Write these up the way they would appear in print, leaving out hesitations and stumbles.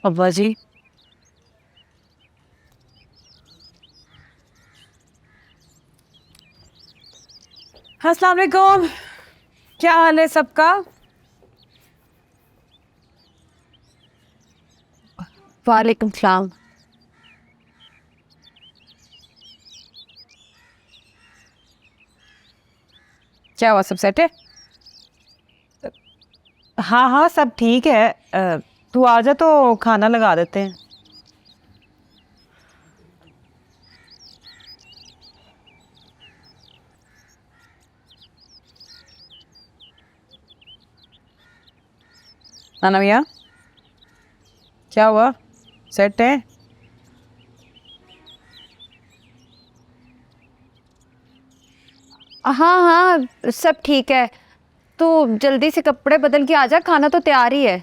अब्बा जी। अस्सलाम वालेकुम। क्या हाल है सबका? वालेकुम सलाम। क्या हुआ, सब सेट है? हाँ हाँ, सब ठीक है। तू आ जा तो खाना लगा देते हैं। नाना भैया, क्या हुआ? सेट है? हाँ हाँ, सब ठीक है। तू जल्दी से कपड़े बदल के आ जा, खाना तो तैयार ही है।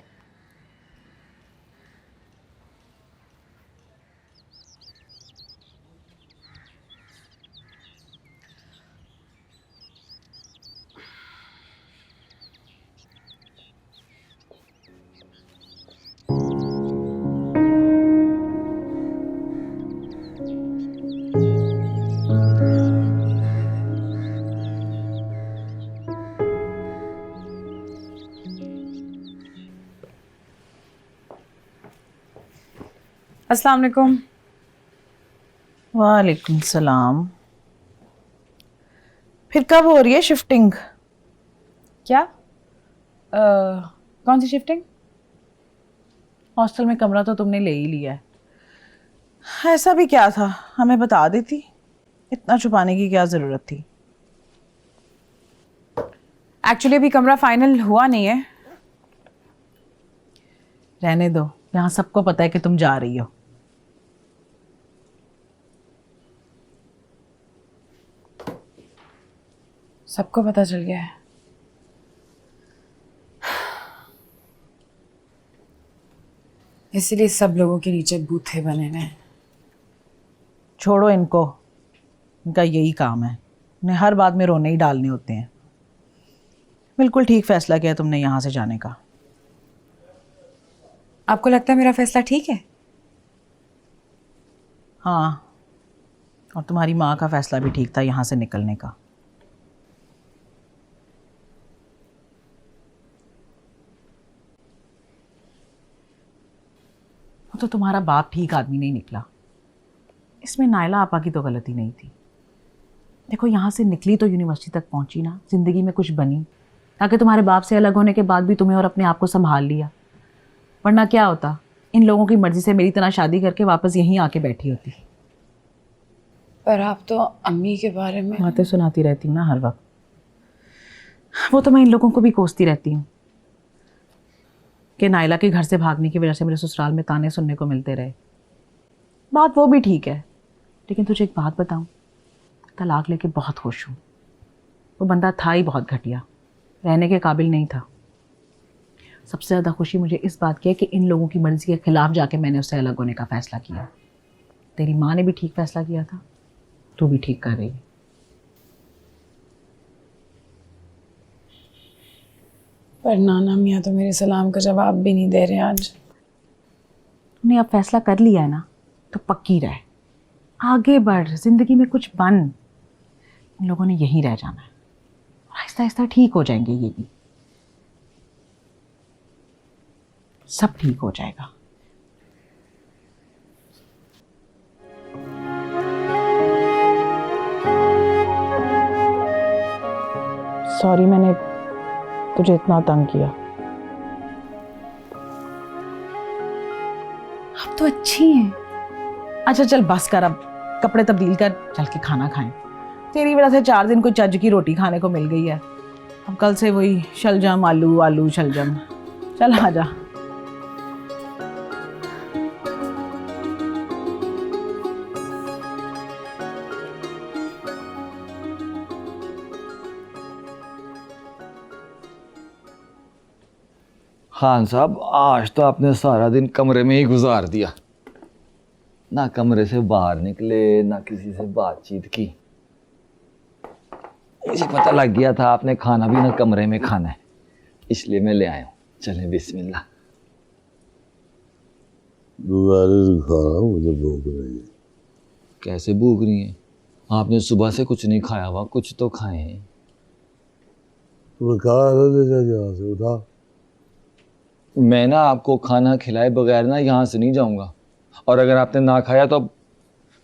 अस्सलाम वालेकुम। वालेकुम सलाम। फिर कब हो रही है शिफ्टिंग? क्या? कौन सी शिफ्टिंग? हॉस्टल में कमरा तो तुमने ले ही लिया है। ऐसा भी क्या था, हमें बता देती। इतना छुपाने की क्या जरूरत थी? एक्चुअली अभी कमरा फाइनल हुआ नहीं है। रहने दो, यहाँ सबको पता है कि तुम जा रही हो। सबको पता चल गया है। इसीलिए सब लोगों के नीचे बूथे बने हुए हैं। छोड़ो इनको, इनका यही काम है। उन्हें हर बात में रोने ही डालने होते हैं। बिल्कुल ठीक फैसला किया तुमने यहाँ से जाने का। आपको लगता है मेरा फैसला ठीक है? हाँ, और तुम्हारी माँ का फैसला भी ठीक था यहाँ से निकलने का। वो तो तुम्हारा बाप ठीक आदमी नहीं निकला। इसमें नायला आपा की तो गलती नहीं थी। देखो, यहाँ से निकली तो यूनिवर्सिटी तक पहुंची ना, जिंदगी में कुछ बनी, ताकि तुम्हारे बाप से अलग होने के बाद भी तुम्हें और अपने आप को संभाल लिया। वरना क्या होता, इन लोगों की मर्जी से मेरी तरह शादी करके वापस यहीं आके बैठी होती। पर आप तो अम्मी के बारे में बातें सुनाती रहती हूँ ना हर वक्त। वो तो मैं इन लोगों को भी कोसती रहती हूँ कि नायला के घर से भागने की वजह से मेरे ससुराल में ताने सुनने को मिलते रहे। बात वो भी ठीक है, लेकिन तुझे एक बात बताऊं, तलाक लेके बहुत खुश हूँ। वो बंदा था ही बहुत घटिया, रहने के काबिल नहीं था। सबसे ज़्यादा खुशी मुझे इस बात की है कि इन लोगों की मर्जी के खिलाफ जाके मैंने उससे अलग होने का फैसला किया। तेरी माँ ने भी ठीक फैसला किया था, तू भी ठीक कर रही है। पर नाना मियाँ तो मेरे सलाम का जवाब भी नहीं दे रहे आज। तूने अब फैसला कर लिया है ना, तो पक्की रह, आगे बढ़, जिंदगी में कुछ बन। इन लोगों ने यहीं रह जाना है, आहिस्ता आहिस्ता ठीक हो जाएंगे। ये भी सब ठीक हो जाएगा। सॉरी, मैंने तुझे इतना तंग किया। आप तो अच्छी हैं। अच्छा चल बस कर, अब कपड़े तब्दील कर, चल के खाना खाएं। तेरी वजह से 4 दिन कोई चज की रोटी खाने को मिल गई है। अब कल से वही शलजम आलू आलू शलजम। चल आ जा। खान साहब, आज तो आपने सारा दिन कमरे में ही गुजार दिया। ना कमरे से बाहर निकले, ना किसी से बातचीत की। मुझे पता लग गया था आपने खाना भी ना कमरे में खाना है, इसलिए मैं ले आया हूँ। चलें बिस्मिल्लाह। दोबारा से खाना, मुझे भूख नहीं है। कैसे भूख नहीं है? आपने सुबह से कुछ नहीं खाया हुआ, कुछ तो खाए। तुम्हें कहा है ले जा यहाँ से, उठा। मैं ना आपको खाना खिलाए बगैर ना यहाँ से नहीं जाऊंगा, और अगर आपने ना खाया तो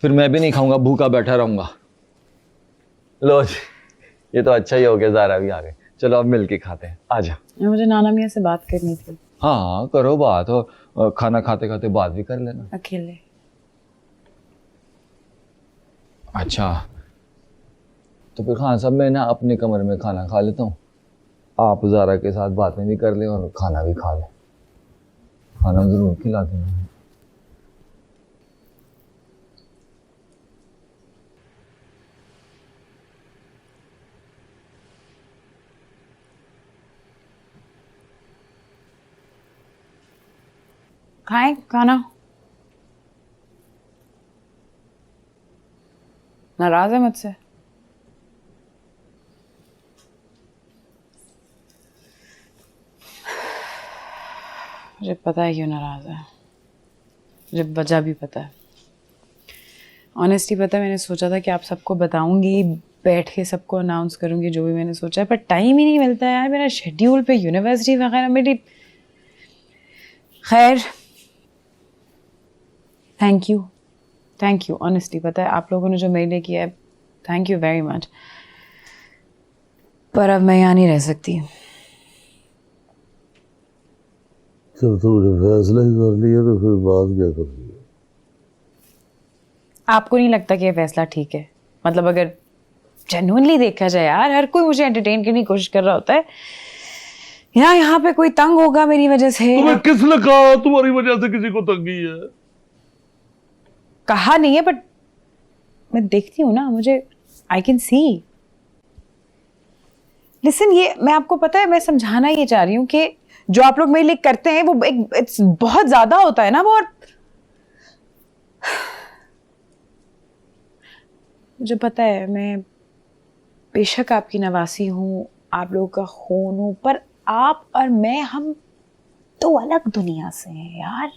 फिर मैं भी नहीं खाऊंगा, भूखा बैठा रहूंगा। लो जी, ये तो अच्छा ही हो गया, ज़ारा भी आ गए। चलो अब मिल के खाते हैं, आ जाओ। मुझे नाना मियाँ से बात करनी थी। हाँ करो बात, और खाना खाते खाते बात भी कर लेना। अकेले। अच्छा, तो फिर खान साहब मैं ना अपने कमरे में खाना खा लेता हूँ, आप ज़ारा के साथ बातें भी कर लें और खाना भी खा लें। खाना ज़रूर खिला देना। खाएं खाना। नाराज है मुझसे? मुझे पता है क्यों नाराज है, मुझे वजह भी पता है। ऑनेस्टली पता है, मैंने सोचा था कि आप सबको बताऊंगी, बैठ के सबको अनाउंस करूंगी जो भी मैंने सोचा है, पर टाइम ही नहीं मिलता है यार। मेरा शेड्यूल पे यूनिवर्सिटी वगैरह मेरी। खैर, थैंक यू ऑनेस्टली। पता है आप लोगों ने जो मेरे लिए किया है, थैंक यू वेरी मच। पर अब मैं यहाँ नहीं रह सकती। जब तुमने फैसला ही कर लिया तो फिर बात क्या कर रही है? आपको नहीं लगता कि ये फैसला ठीक है? मतलब अगर जेन्युइनली देखा जाए यार, हर कोई मुझे एंटरटेन करने की कोशिश कर रहा होता है। यहाँ पे कोई तंग होगा मेरी वजह से? तुम्हें किसने कहा तुम्हारी वजह से किसी को तंगी है? कहा नहीं है, बट मैं देखती हूँ ना, मुझे आई कैन सी। लिसन, ये मैं आपको पता है, मैं समझाना ये चाह रही हूँ कि जो आप लोग मेरे लिए करते हैं वो एक इट्स बहुत ज्यादा होता है ना वो। और मुझे पता है, मैं बेशक आपकी नवासी हूँ, आप लोगों का खून हूँ, पर आप और मैं, हम तो अलग दुनिया से हैं यार।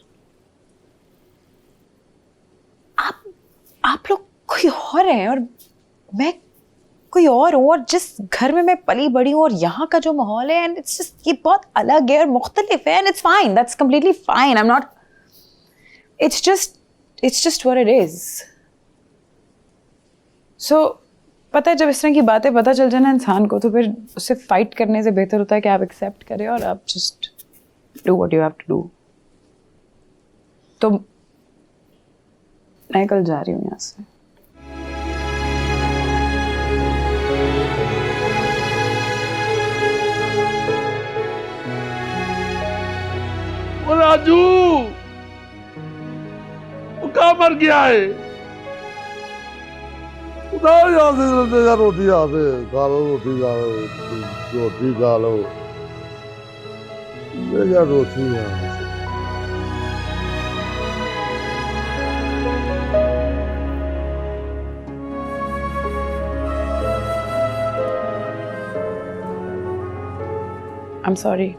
आप लोग कोई और हैं और मैं कोई और हूँ, और जिस घर में मैं पली बड़ी हूँ और यहाँ का जो माहौल है, एंड इट्स जस्ट, ये बहुत अलग है और मुख्तलिफ है, and it's fine, that's completely fine. I am not, it's just what it is. So पता है, जब इस तरह की बातें पता चल जाए ना इंसान को, तो फिर उससे फाइट करने से बेहतर होता है कि आप एक्सेप्ट करें और आप just do what you have to do. तो मैं कल जा रही हूँ यहाँ से। ओ राजू, वो कहाँ मर गया है? उठाओ यहाँ से, ले जा रोटी यहाँ से, खा लो रोटी, खा लो रोटी, खा लो, ले जा रोटी यहाँ से। I'm sorry.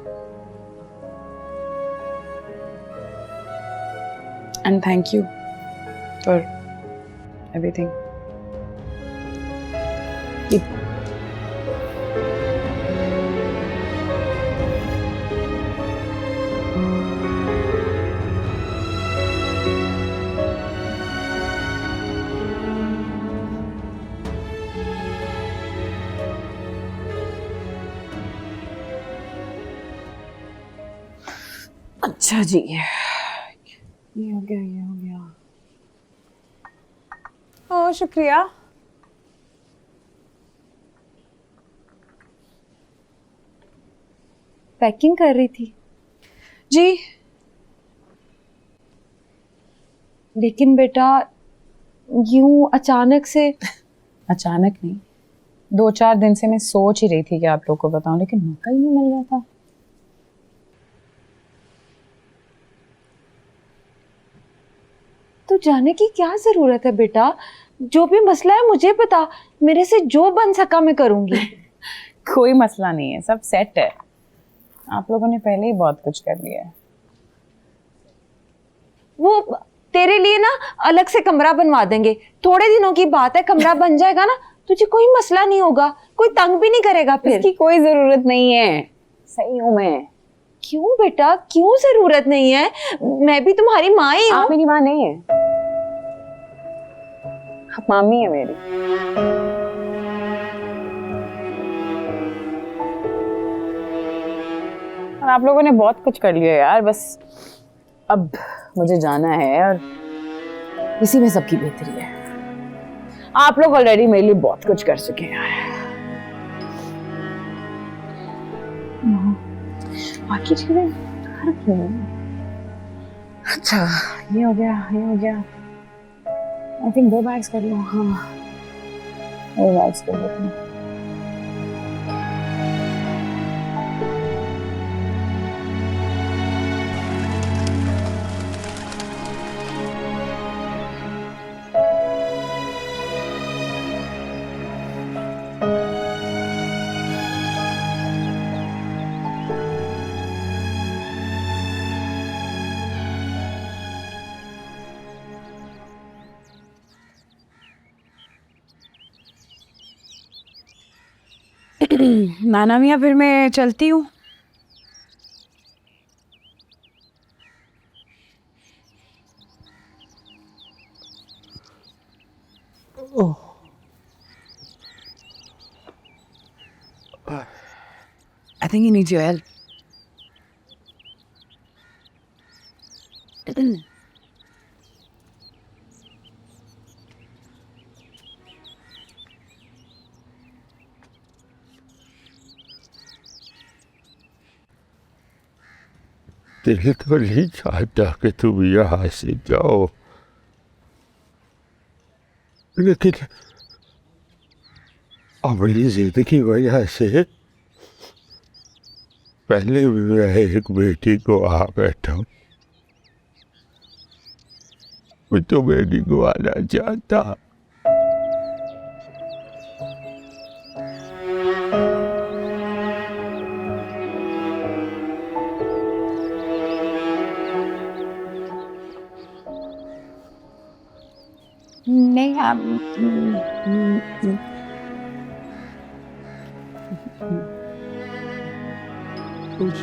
And thank you for everything. अच्छा जी, ये हो गया, ये हो गया। ओह शुक्रिया। पैकिंग कर रही थी जी। लेकिन बेटा यूं अचानक से अचानक नहीं, 2-4 दिन से मैं सोच ही रही थी कि आप लोग को बताऊं, लेकिन मौका ही नहीं मिल रहा था। तो जाने की क्या जरूरत है बेटा? जो भी मसला है मुझे बता, मेरे से जो बन सका मैं करूंगी। कोई मसला नहीं है, सब सेट है। आप लोगों ने पहले ही बहुत कुछ कर लिया है। वो तेरे लिए ना अलग से कमरा बनवा देंगे, थोड़े दिनों की बात है, कमरा बन जाएगा ना, तुझे कोई मसला नहीं होगा, कोई तंग भी नहीं करेगा फिर। इसकी कोई जरूरत नहीं है, सही हूँ मैं। क्यों बेटा, क्यों जरूरत नहीं है? मैं भी तुम्हारी माँ ही हूँ। आप मेरी माँ नहीं है, आप मामी है मेरी। और आप लोगों ने बहुत कुछ कर लिया यार, बस अब मुझे जाना है और इसी में सबकी बेहतरी है। आप लोग ऑलरेडी मेरे लिए बहुत कुछ कर चुके हैं यार। बाकी चीजें कर रखी हैं। अच्छा ये हो गया, ये हो गया। आई थिंक 2 बैग्स कर लो। हाँ 2 बैग्स कर लेते हैं। नाना मियाँ फिर मैं चलती हूँ। I think he needs your help. दिल तो नहीं चाहता कि तुम यहाँ से जाओ, लेकिन अपनी जिद की वजह से पहले भी मैं एक बेटी को आ बैठा हूँ। मैं तुम्हें नहीं गवाना चाहता। नहीं आप कुछ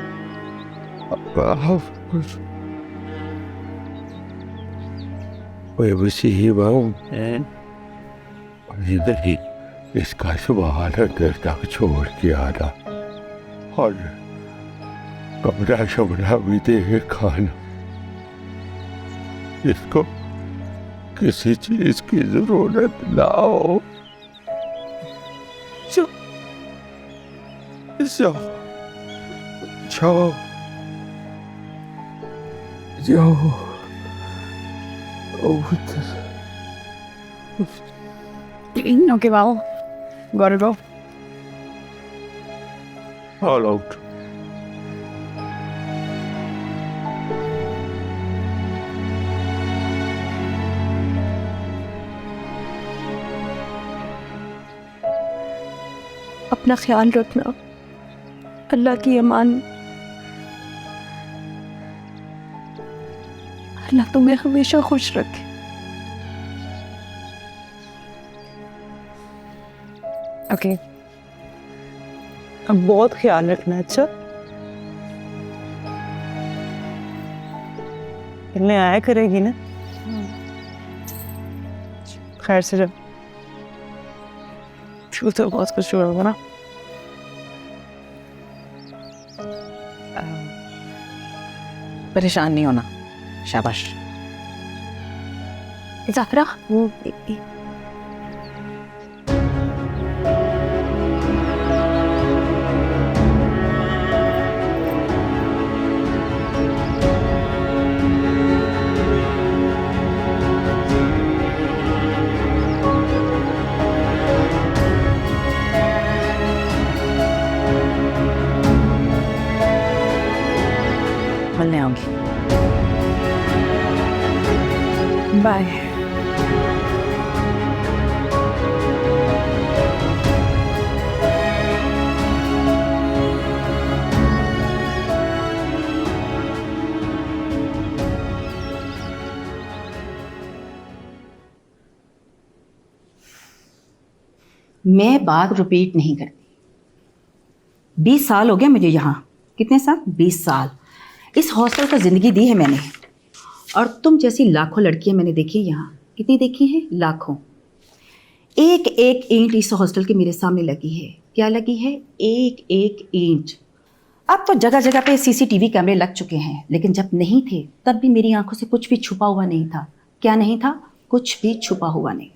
मैं मुसीबत हूँ, इधर ही इसका सवाल अंदर तक छोड़ के आना और कमरा शमरा भी दे खाना। इसको किसी चीज की जरूरत ना हो। जाओ जाओ जाओ जाओ। Okay, well, gotta go. All out. अपना ख्याल रखना, अल्लाह की अमान। अल्लाह तुम्हें हमेशा खुश रखे। ओके अब बहुत ख्याल रखना। अच्छा मिलने आया करेगी ना? खैर से जब तू तो बहुत कुछ हुआ होगा ना। परेशान नहीं होना, शाबाश। ज़ाहरा मिलने आऊंगी। बाय। मैं बात रिपीट नहीं करती। 20 साल हो गए मुझे यहाँ। कितने साल? 20 साल। इस हॉस्टल को ज़िंदगी दी है मैंने, और तुम जैसी लाखों लड़कियाँ मैंने देखी यहाँ। कितनी देखी हैं? लाखों। एक एक ईंट इस हॉस्टल की मेरे सामने लगी है। क्या लगी है? एक एक ईंट। अब तो जगह जगह पे CCTV कैमरे लग चुके हैं, लेकिन जब नहीं थे तब भी मेरी आंखों से कुछ भी छुपा हुआ नहीं था। क्या नहीं था? कुछ भी छुपा हुआ नहीं।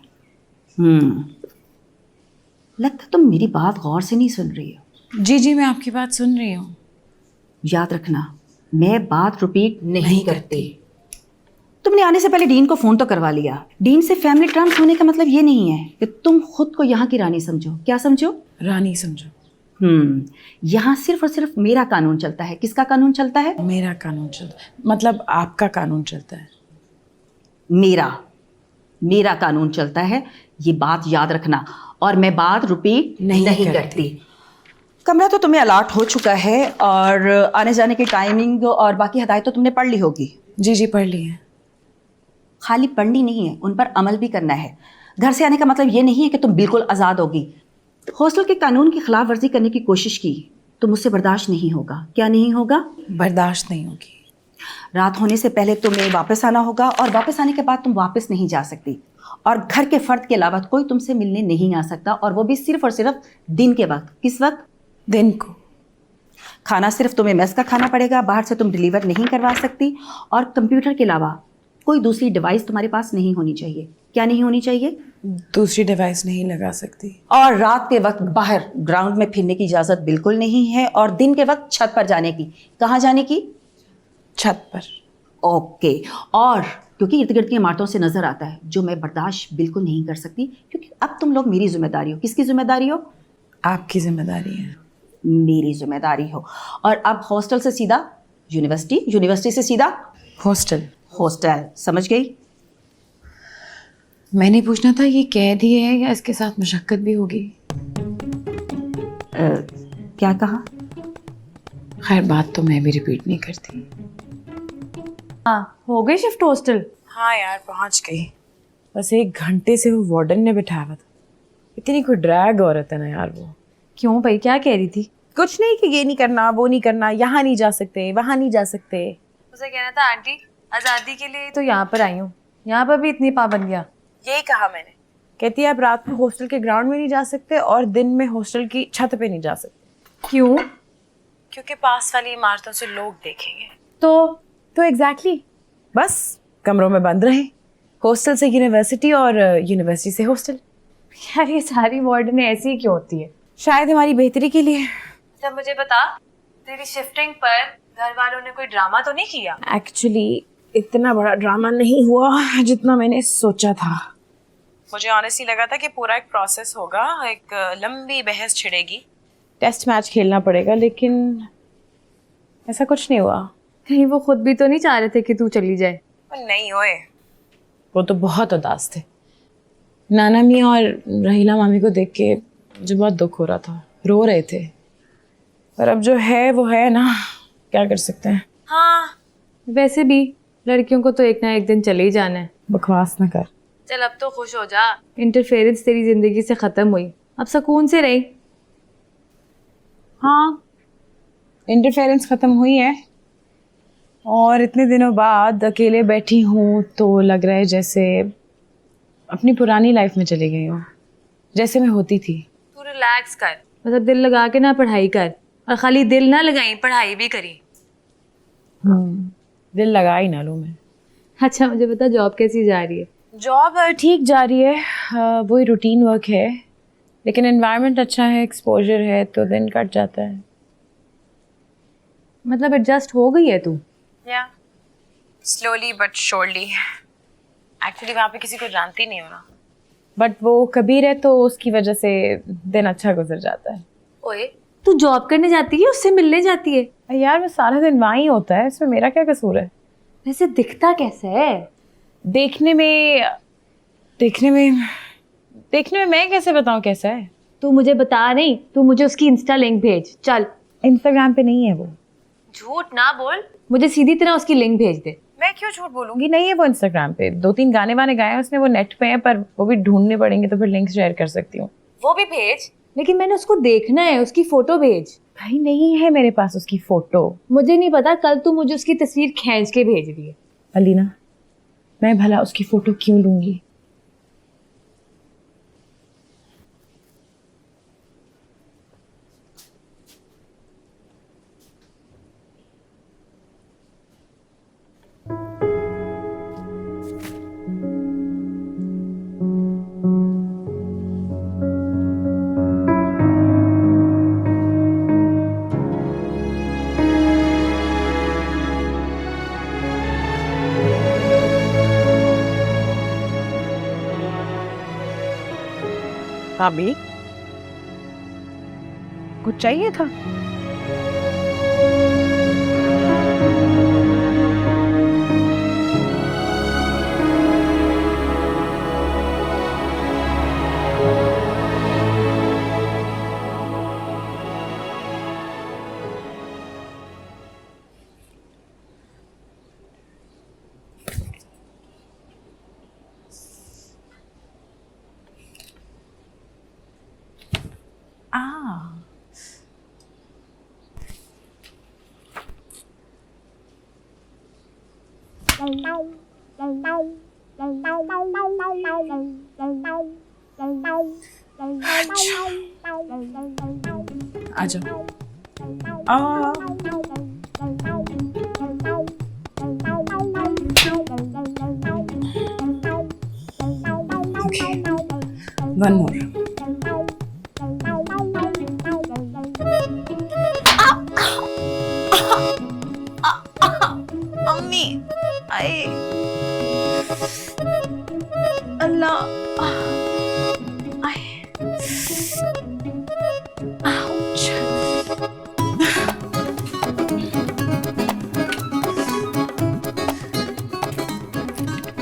लगता तुम मेरी बात गौर से नहीं सुन रही हो। जी जी, मैं आपकी बात सुन रही हूँ। याद रखना, मैं बात रिपीट नहीं करती। तुमने आने से पहले डीन को फ़ोन तो करवा लिया। डीन से फैमिली टर्म्स होने का मतलब ये नहीं है कि तुम खुद को यहाँ की रानी समझो। क्या समझो? रानी समझो। यहाँ सिर्फ और सिर्फ मेरा कानून चलता है। किसका कानून चलता है? मेरा कानून चलता है, मतलब आपका कानून चलता है। मेरा कानून चलता है, ये बात याद रखना। और मैं बात रिपीट नहीं करती। कमरा तो तुम्हें अलॉट हो चुका है, और आने जाने की टाइमिंग और बाकी हदायत तो तुमने पढ़ ली होगी। जी जी, पढ़ ली है। खाली पढ़नी नहीं है, उन पर अमल भी करना है। घर से आने का मतलब ये नहीं है कि तुम बिल्कुल आज़ाद होगी। हॉस्टल के कानून की खिलाफ वर्जी करने की कोशिश की तो मुझसे बर्दाश्त नहीं होगा। क्या नहीं होगा? बर्दाश्त नहीं होगी। रात होने से पहले तुम्हें वापस आना होगा, और वापस आने के बाद तुम वापस नहीं जा सकती। और घर के फर्द के अलावा कोई तुमसे मिलने नहीं आ सकता, और वो भी सिर्फ और सिर्फ दिन के वक्त। किस वक्त? दिन को। खाना सिर्फ तुम्हें मेस का खाना पड़ेगा, बाहर से तुम डिलीवर नहीं करवा सकती। और कंप्यूटर के अलावा कोई दूसरी डिवाइस तुम्हारे पास नहीं होनी चाहिए। क्या नहीं होनी चाहिए? दूसरी डिवाइस नहीं लगा सकती। और रात के वक्त बाहर ग्राउंड में फिरने की इजाज़त बिल्कुल नहीं है, और दिन के वक्त छत पर जाने की। कहाँ जाने की? छत पर। ओके। और क्योंकि इर्द गिर्द की इमारतों से नज़र आता है, जो मैं बर्दाश्त बिल्कुल नहीं कर सकती, क्योंकि अब तुम लोग मेरी जिम्मेदारी हो। किसकी जिम्मेदारी हो? आपकी जिम्मेदारी है। मेरी जिम्मेदारी हो। और अब हॉस्टल से सीधा यूनिवर्सिटी, यूनिवर्सिटी से सीधा हॉस्टल। हॉस्टल। समझ गई? मैंने पूछना था, ये कैद ही है या इसके साथ मशक्कत भी होगी? क्या कहा? खैर, बात तो मैं भी रिपीट नहीं करती। हाँ, हो गई शिफ्ट हॉस्टल? हाँ यार, पहुंच गई। बस 1 घंटे से वो वार्डन ने बिठाया हुआ था। इतनी कोई ड्रैग औरत है ना यार वो। क्यों भाई, क्या कह रही थी? कुछ नहीं कि ये नहीं करना, वो नहीं करना, यहाँ नहीं जा सकते, वहाँ नहीं जा सकते। उसे कहना था आंटी, आज़ादी के लिए तो यहाँ पर आई हूँ, यहाँ पर भी इतनी पाबंदियाँ। यही कहा मैंने। कहती है आप रात में हॉस्टल के ग्राउंड में नहीं जा सकते और दिन में हॉस्टल की छत पे नहीं जा सकते। क्यों? क्योंकि पास वाली इमारतों से लोग देखेंगे। तो एग्जैक्टली बस कमरों में बंद रहे, हॉस्टल से यूनिवर्सिटी और यूनिवर्सिटी से हॉस्टल। यार, ये सारी वार्डन ऐसी ही क्यों होती है? शायद हमारी बेहतरी के लिए। जब मुझे बता, तेरी शिफ्टिंग पर घर वालों ने कोई ड्रामा तो नहीं किया? एक्चुअली इतना बड़ा ड्रामा नहीं हुआ जितना मैंने सोचा था। मुझे ऑनेस्टली लगा था कि पूरा एक प्रोसेस होगा, एक लंबी बहस छिड़ेगी, टेस्ट मैच खेलना पड़ेगा, लेकिन ऐसा कुछ नहीं हुआ। कहीं वो खुद भी तो नहीं चाह रहे थे कि तू चली जाए? नहीं ओए, वो तो बहुत उदास थे। नाना मी और रहीला मामी को देख के मुझे बहुत दुख हो रहा था, रो रहे थे। पर अब जो है वो है ना, क्या कर सकते हैं। हाँ, वैसे भी लड़कियों को तो एक ना एक दिन चले ही जाना है। बकवास ना कर। चल अब तो खुश हो जा, इंटरफेरेंस तेरी जिंदगी से खत्म हुई, अब सुकून से रही। हाँ, इंटरफेरेंस ख़त्म हुई है और इतने दिनों बाद अकेले बैठी हूँ तो लग रहा है जैसे अपनी पुरानी लाइफ में चली गई हूँ, जैसे मैं होती थी। तू रिलैक्स कर, मतलब दिल लगा के ना पढ़ाई कर, और खाली दिल ना लगाई, पढ़ाई भी करी। दिल लगा ही ना लूँ मैं। अच्छा मुझे बता, जॉब कैसी जा रही है? जॉब ठीक जा रही है, वही रूटीन वर्क है, लेकिन एनवायरनमेंट अच्छा है, एक्सपोजर है, तो दिन कट जाता है। मतलब एडजस्ट हो गई है तू? या स्लोली बट श्योरली। एक्चुअली वहाँ पे किसी को जानती नहीं हो ना, बट वो कबीर है तो उसकी वजह से दिन अच्छा गुजर जाता है। ओए, तू जॉब करने जाती है, उससे मिलने जाती है? यार वो सारा दिन वहाँ ही होता है, इसमें मेरा क्या कसूर है? वैसे दिखता कैसे है? देखने में मैं कैसे बताऊँ कैसा है? तू मुझे बता नहीं, तू मुझे उसकी इंस्टा लिंक भेज। चल, इंस्टाग्राम पे नहीं है वो। झूठ ना बोल, मुझे सीधी तरह उसकी लिंक भेज दे। मैं क्यों झूठ बोलूंगी, नहीं है वो इंस्टाग्राम पे। 2-3 गाने वाने गाए हैं उसने, वो नेट पे हैं, पर वो भी ढूंढने पड़ेंगे तो फिर लिंक शेयर कर सकती हूँ। वो भी भेज, लेकिन मैंने उसको देखना है, उसकी फोटो भेज। भाई नहीं है मेरे पास उसकी फोटो। मुझे नहीं पता, कल तू मुझे उसकी तस्वीर खींच के भेज रही है। अलीना, मैं भला उसकी फोटो क्यों लूंगी? भाभी, कुछ चाहिए था? आ जाओ। One more. मम्मी, आए अल्लाह, आए, आउच।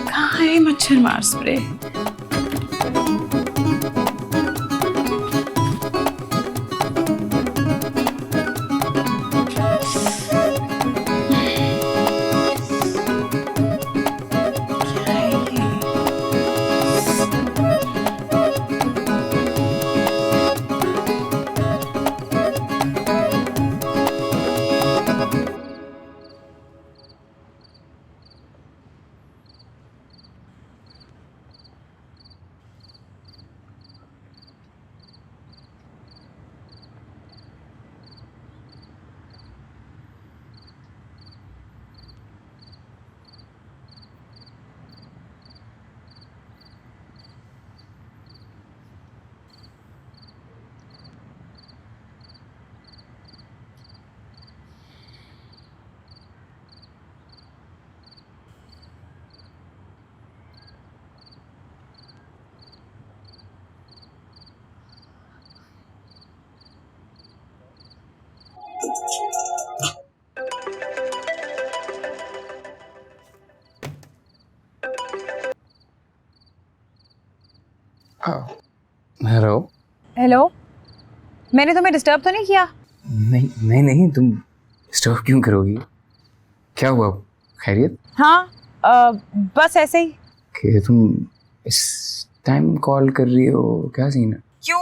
कहाँ है मच्छर मार स्प्रे? हेलो। हेलो, मैंने तुम्हें डिस्टर्ब तो नहीं किया? नहीं नहीं नहीं, तुम डिस्टर्ब क्यों करोगी? क्या हुआ, खैरियत? हाँ, बस ऐसे ही। कि तुम इस टाइम कॉल कर रही हो, क्या सीन है? क्यों,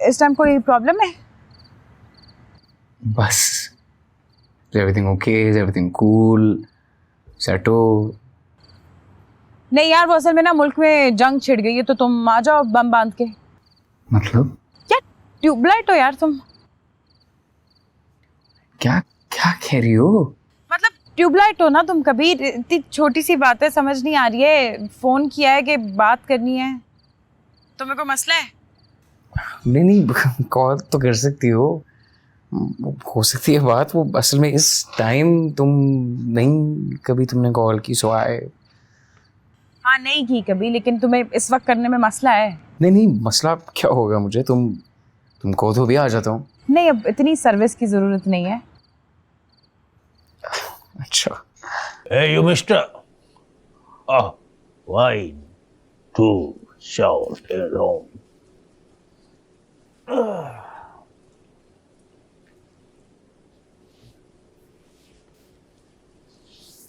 इस टाइम कोई प्रॉब्लम है? बस एवरीथिंग ओके, एवरीथिंग कूल, सेटो? नहीं यार, वो असल में ना मुल्क में जंग छिड़ गई है, तो तुम आ जाओ बम बांध के। मतलब क्या ट्यूबलाइट हो यार तुम? क्या क्या कह रही हो? मतलब ट्यूबलाइट हो ना तुम। कभी इतनी छोटी सी बात है, समझ नहीं आ रही है? फोन किया है कि बात करनी है, तुम्हें कोई मसला है? नहीं नहीं, कॉल तो कर सकती हो सकती है बात। वो असल में इस टाइम तुम नहीं, कभी तुमने कॉल की सो आए। हाँ नहीं की कभी, लेकिन तुम्हें इस वक्त करने में मसला है? नहीं नहीं, मसला क्या होगा मुझे, तुम कहो तो भी आ जाता हूँ। नहीं, अब इतनी सर्विस की जरूरत नहीं है। अच्छा। Hey, you mister. Ah, wine. Too short and long.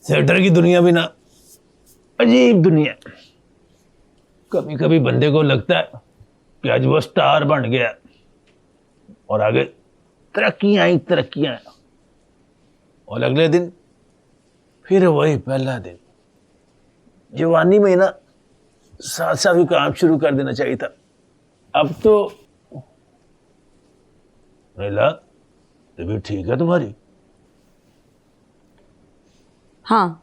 Theatre की दुनिया भी ना अजीब दुनिया है। कभी कभी बंदे को लगता है कि आज वो स्टार बन गया और आगे तरक्कियां। और अगले दिन फिर वही पहला दिन। जवानी में ना साथ साथ भी काम शुरू कर देना चाहिए था। अब तो नीला तबीयत ठीक है तुम्हारी? हाँ।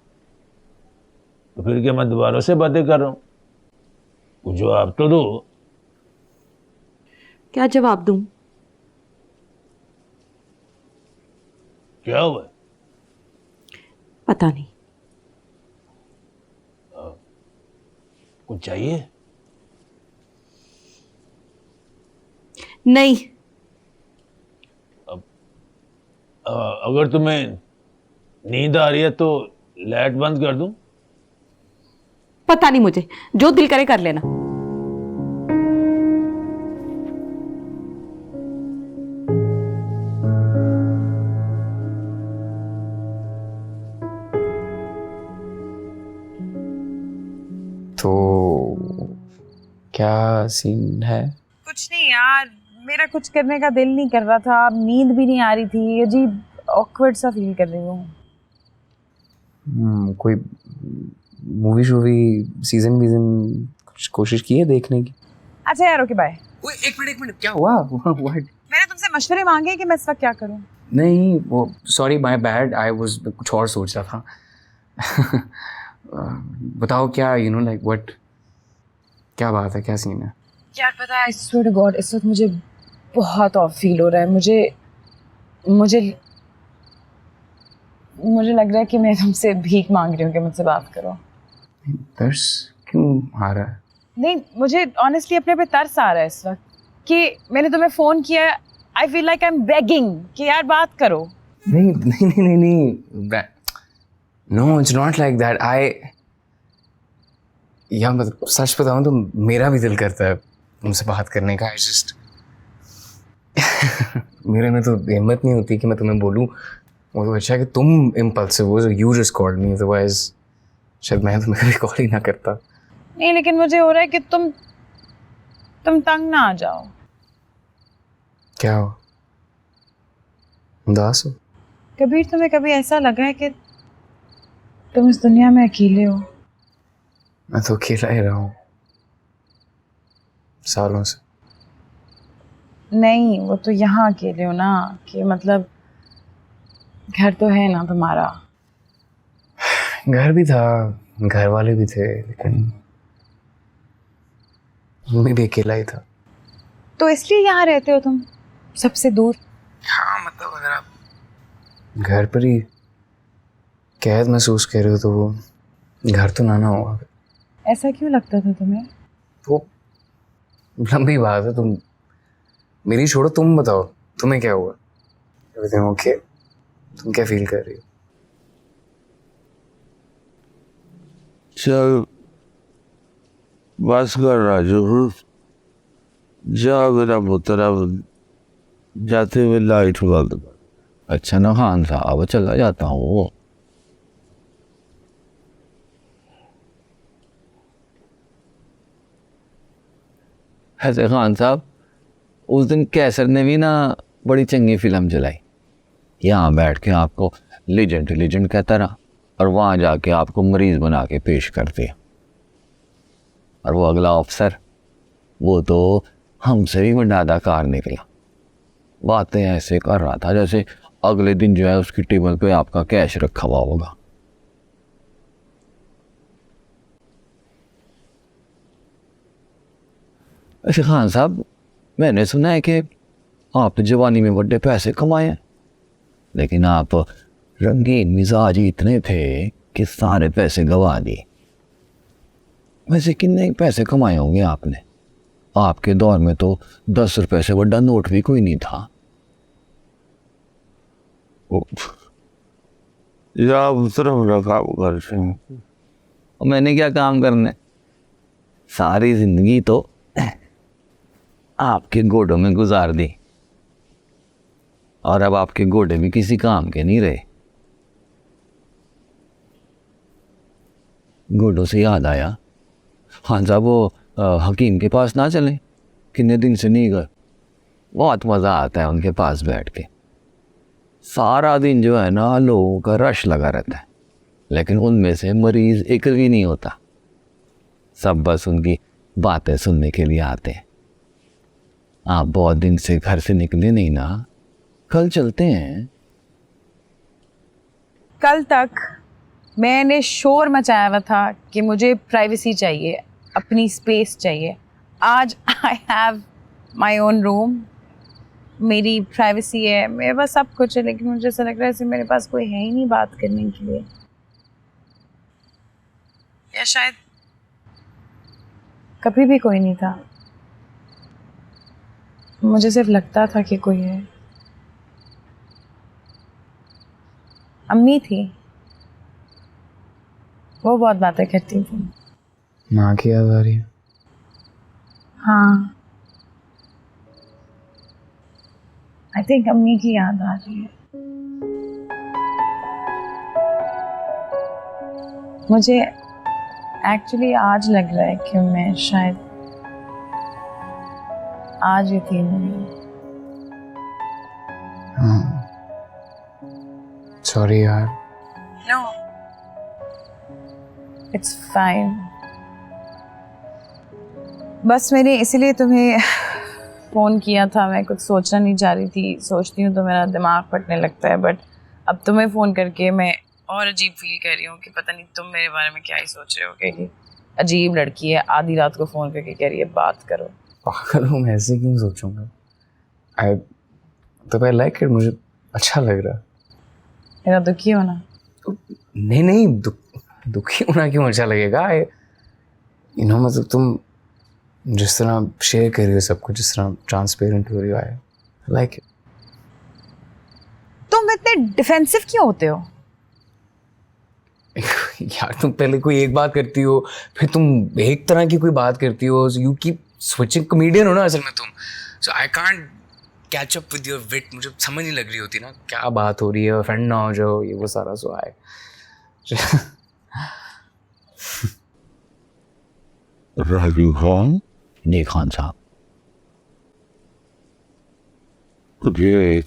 तो फिर क्या मैं दोबारा से बातें कर रहा हूँ? कुछ जवाब तो दो। क्या जवाब दूं? क्या हुआ? पता नहीं। कुछ चाहिए? नहीं। अगर तुम्हें नींद आ रही है तो लाइट बंद कर दूं? पता नहीं मुझे, जो दिल करे कर लेना। तो क्या सीन है? कुछ नहीं यार, मेरा कुछ करने का दिल नहीं कर रहा था, अब नींद भी नहीं आ रही थी, अजीब ऑकवर्ड सा फील कर रही हूँ। कोई मूवी शूवी सीजन वीजन कुछ कोशिश की है देखने की? अच्छा यार, ओके बाय। एक मिनट क्या हुआ? What? मैंने तुमसे मशवरे मांगे कि मैं इस वक्त क्या करूँ। नहीं वो sorry my bad, I was कुछ और सोच रहा था। बताओ क्या यू नो लाइक व्हाट, क्या बात है, क्या सीन है? यार पता है, आई स्वेयर टू गॉड इस वक्त मुझे बहुत ऑफ फील हो रहा है। मुझे लग रहा है कि मैं तुमसे भीख मांग रही हूँ कि मुझसे बात करो। तरस क्यों आ रहा है? नहीं, मुझे ऑनेस्टली अपने पे तरस आ रहा है इस वक्त कि मैंने तुम्हें फ़ोन किया। I feel like I am begging कि यार बात करो। नहीं no it's not like that. या मतलब सच बताऊं तो मेरा भी दिल करता है तुमसे बात करने का। आई जस्ट मेरे में तो हिम्मत नहीं होती कि मैं तुम्हें बोलूं। वो तो अच्छा है कि तुम इम्पल्सिव हो, you just called me, otherwise शायद मैं तुम्हें कभी कॉल ही ना करता। नहीं, लेकिन मुझे हो रहा है कि तुम तंग ना आ जाओ। क्या हो, उदास हो? कबीर, तुम्हें कभी ऐसा लगा है कि तुम इस दुनिया में अकेले हो? मैं तो अकेला ही रहा हूँ सालों से। नहीं, वो तो यहाँ अकेले हो ना, कि मतलब घर तो है ना तुम्हारा। घर भी था, घर वाले भी थे, लेकिन मैं भी अकेला ही था। तो इसलिए यहाँ रहते हो तुम, सबसे दूर? हाँ मतलब अगर आप घर पर ही कैद महसूस कर रहे हो तो वो घर तो ना होगा। ऐसा क्यों लगता था तुम्हें? वो लंबी बात है, तुम मेरी छोड़ो, तुम बताओ तुम्हें क्या हुआ? Everything okay? तुम क्या फील कर रही हो? चल बस कर राजू, जा मेरा पुत्र, जाते हुए लाइट बंद कर। अच्छा ना खान साहब, चला जाता हूँ। ऐसे खान साहब, उस दिन कैसर ने भी ना बड़ी चंगी फिल्म चलाई। यहाँ बैठ के आपको लेजेंड कहता रहा और वहाँ जाके आपको मरीज बना के पेश कर दिया। और वो अगला अफसर, वो तो हमसे भी बड़ा अदाकार निकला। बातें ऐसे कर रहा था जैसे अगले दिन जो है उसकी टेबल पे आपका कैश रखा हुआ होगा। अच्छा खान साहब, मैंने सुना है कि आप जवानी में बड़े पैसे कमाए हैं, लेकिन आप रंगीन मिजाज इतने थे कि सारे पैसे गवा दिए। वैसे कितने पैसे कमाए होंगे आपने? आपके दौर में तो 10 रुपए से बड़ा नोट भी कोई नहीं था। या सिर्फ रखा करते हैं। और मैंने क्या काम करना है? सारी जिंदगी तो आपके गोडों में गुजार दी, और अब आपके गोडे भी किसी काम के नहीं रहे। गोडों से याद आया, हाँ साहब, वो हकीम के पास ना चलें? कितने दिन से नहीं गए। बहुत मज़ा आता है उनके पास बैठ के। सारा दिन जो है ना लोगों का रश लगा रहता है, लेकिन उनमें से मरीज़ एक भी नहीं होता। सब बस उनकी बातें सुनने के लिए आते हैं। आप बहुत दिन से घर से निकले नहीं ना, कल चलते हैं। कल तक मैंने शोर मचाया हुआ था कि मुझे प्राइवेसी चाहिए, अपनी स्पेस चाहिए। आज I have my own room, मेरी प्राइवेसी है, मेरे पास सब कुछ है, लेकिन मुझे ऐसा लग रहा है जैसे मेरे पास कोई है ही नहीं बात करने के लिए। या शायद कभी भी कोई नहीं था, मुझे सिर्फ लगता था कि कोई है। अम्मी थी, वो बहुत बातें करती थी। माँ की याद आ रही है? हाँ, आई थिंक अम्मी की याद आ रही है। मुझे एक्चुअली आज लग रहा है कि मैं शायद आज यतीम हूँ। सॉरी यार। No, it's fine. बस मैंने इसीलिए तुम्हें फ़ोन किया था, मैं कुछ सोचना नहीं चाह रही थी। सोचती हूँ तो मेरा दिमाग फटने लगता है, बट अब तुम्हें फ़ोन करके मैं और अजीब फील कर रही हूँ कि पता नहीं तुम मेरे बारे में क्या ही सोच रहे हो कि ये अजीब लड़की है, आधी रात को फ़ोन करके कह रही है बात करो। पागल हूँ मैं, ऐसे क्यों सोचूंगा? आई लाइक इट, मुझे अच्छा लग रहा। मेरा दुखी होना? नहीं, दुखी होना क्यों अच्छा लगेगा? मतलब तुम जिस तरह शेयर कर रही हो सब कुछ, जिस तरह ट्रांसपेरेंट हो रही हो, आई लाइक इट। तुम इतने डिफेंसिव क्यों होते हो? यार तुम पहले कोई एक बात करती हो, फिर तुम एक तरह की कोई बात करती हो, यू कीप स्विचिंग। कॉमेडियन हो ना असल में तुम, so I can't catch up with your wit. मुझे समझ नहीं लग रही होती ना क्या बात हो रही है, फ्रेंड ना हो जाओ, ये वो सारा। सो आए राजू खान, जी खान साहब। तुझे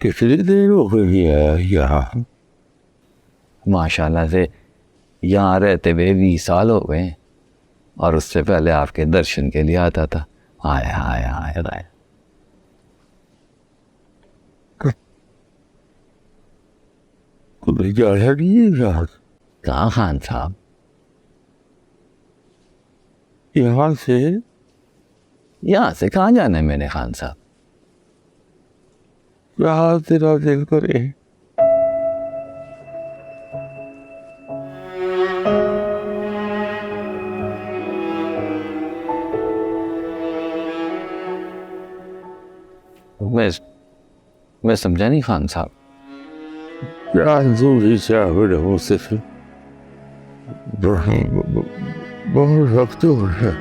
कितनी देर हो गई है यहाँ? माशाल्लाह से यहाँ रहते हुए 20 साल हो गए, और उससे पहले आपके दर्शन के लिए आता था। आए आए आए आए। तुम्हें जाया नहीं है यार? कहाँ खान साहब? यहाँ से कहाँ जाना है मैंने खान साहब? यहाँ तेरा दिल करे। मैं समझा नहीं खान साहब। क्या जरूरी चावल है मुझसे फिर? बहुत वक्त हो गया।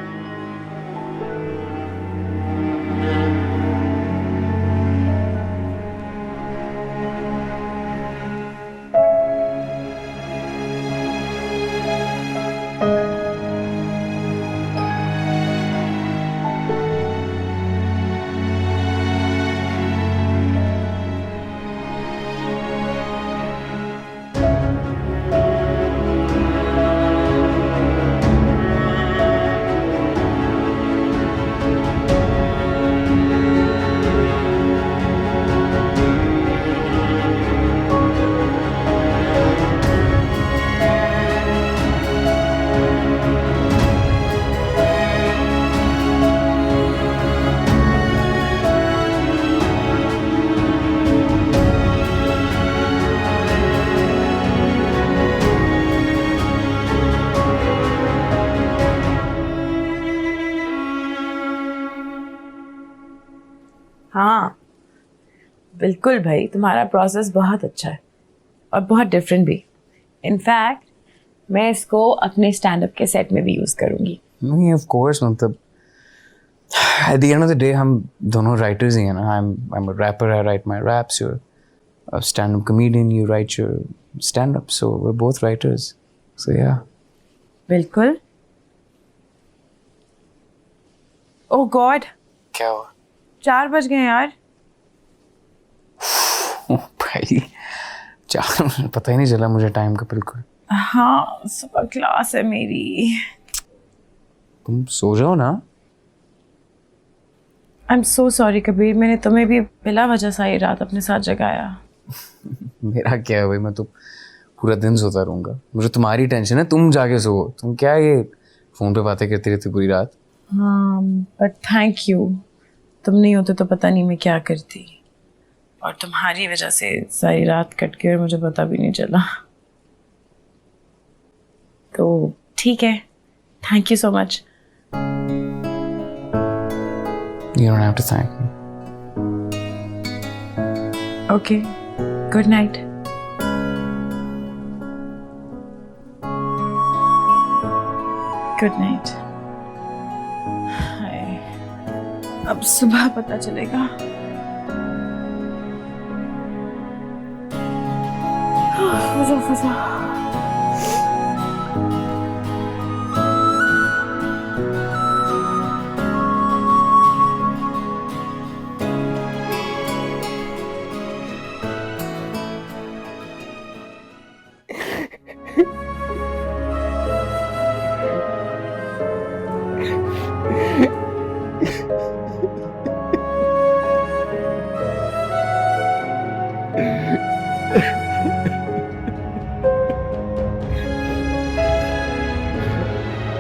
हाँ बिल्कुल भाई, तुम्हारा प्रोसेस बहुत अच्छा है और बहुत डिफरेंट भी। इनफैक्ट मैं इसको अपने स्टैंड अप के सेट में भी यूज़ करूँगी। नहीं, ऑफ कोर्स, मतलब at the end of the day हम दोनों राइटर्स ही हैं ना। I am a rapper, I write my raps, you are stand up comedian, you write your stand up, so we are both writers, so yeah. बिल्कुल। ओह God, क्या हुआ? 4 बज गए यार। ओह भाई 4, पता ही नहीं चला मुझे टाइम का बिल्कुल। हाँ सुबह क्लास है मेरी। तुम सो जाओ ना। I am so sorry Kabir, मैंने तुम्हें भी बिला वजह सारी रात अपने साथ जगाया। मेरा क्या है भाई, मैं तो पूरा दिन सोता रहूंगा। मुझे तुम्हारी टेंशन है, तुम जाके सो। तुम क्या ये फोन पे बातें करती रहती पूरी रात। हाँ बट थैंक यू, तुम नहीं होते तो पता नहीं मैं क्या करती, और तुम्हारी वजह से सारी रात कट गई और मुझे पता भी नहीं चला। तो ठीक है, thank you so much. You don't have to thank me. Okay, good night. Good night. अब सुबह पता चलेगा। हो जा।